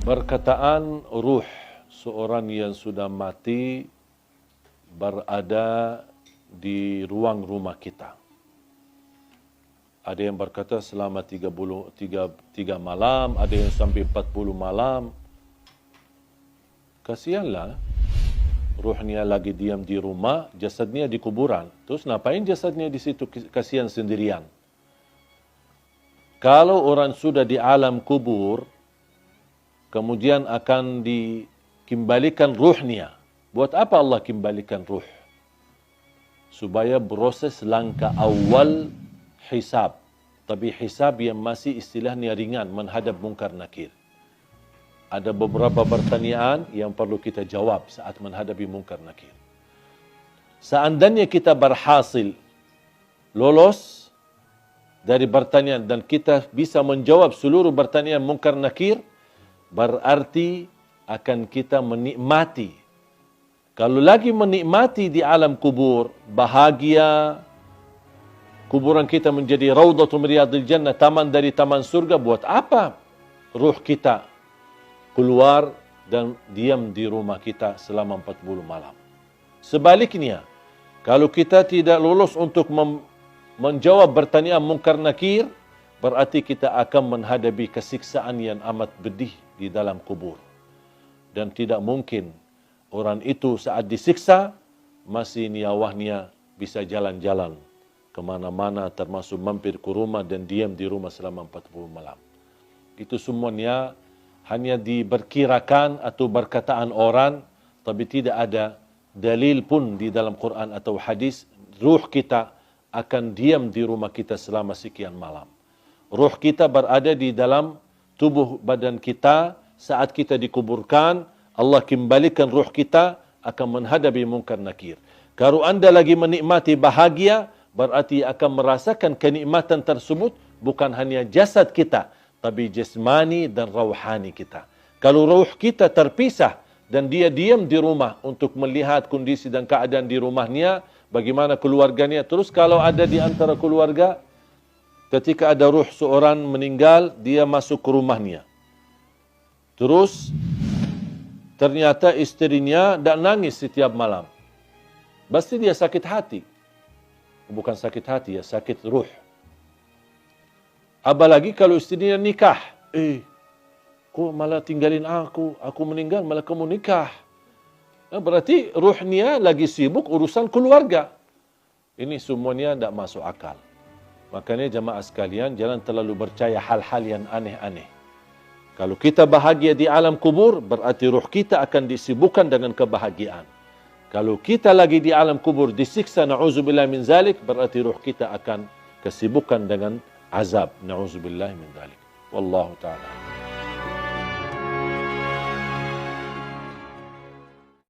Perkataan ruh seorang yang sudah mati berada di ruang rumah kita. Ada yang berkata selama 3 malam, ada yang sampai 40 malam. Kasihanlah, ruhnya lagi diam di rumah, jasadnya di kuburan. Terus ngapain jasadnya di situ kasihan sendirian? Kalau orang sudah di alam kubur, kemudian akan dikembalikan ruhnya. Buat apa Allah kembalikan ruh? Supaya proses langkah awal hisab. Tapi hisab yang masih istilahnya ringan, menghadap mungkar nakir. Ada beberapa pertanyaan yang perlu kita jawab saat menghadapi mungkar nakir. Seandainya kita berhasil lolos dari pertanyaan dan kita bisa menjawab seluruh pertanyaan mungkar nakir, berarti akan kita menikmati. Kalau lagi menikmati di alam kubur, bahagia, kuburan kita menjadi raudhatun min riyadil jannah, taman dari taman surga. Buat apa ruh kita keluar dan diam di rumah kita selama 40 malam? Sebaliknya, kalau kita tidak lolos untuk menjawab pertanyaan mungkar nakir, berarti kita akan menghadapi kesiksaan yang amat pedih di dalam kubur. Dan tidak mungkin orang itu saat disiksa masih nyawanya bisa jalan-jalan kemana-mana, termasuk mampir ke rumah dan diam di rumah selama 40 malam. Itu semuanya hanya diperkirakan atau perkataan orang, tapi tidak ada dalil pun di dalam Quran atau hadis ruh kita akan diam di rumah kita selama sekian malam. Ruh kita berada di dalam tubuh badan kita saat kita dikuburkan. Allah kembalikan ruh kita akan menghadapi mungkar nakir. Kalau anda lagi menikmati bahagia, berarti akan merasakan kenikmatan tersebut bukan hanya jasad kita, tapi jasmani dan rauhani kita. Kalau ruh kita terpisah dan dia diam di rumah untuk melihat kondisi dan keadaan di rumahnya, bagaimana keluarganya. Terus kalau ada di antara keluarga, ketika ada ruh seorang meninggal, dia masuk ke rumahnya. Terus ternyata istrinya tak nangis setiap malam. Pasti dia sakit hati. Bukan sakit hati, ya sakit ruh. Apalagi kalau istrinya nikah. Kok malah tinggalin aku? Aku meninggal malah kamu nikah. Berarti ruhnya lagi sibuk urusan keluarga. Ini semuanya tak masuk akal. Makanya jemaah sekalian, jangan terlalu percaya hal-hal yang aneh-aneh. Kalau kita bahagia di alam kubur, berarti ruh kita akan disibukkan dengan kebahagiaan. Kalau kita lagi di alam kubur disiksa, na'udzubillah min zalik, berarti ruh kita akan kesibukan dengan azab. Na'udzubillah min zalik. Wallahu ta'ala.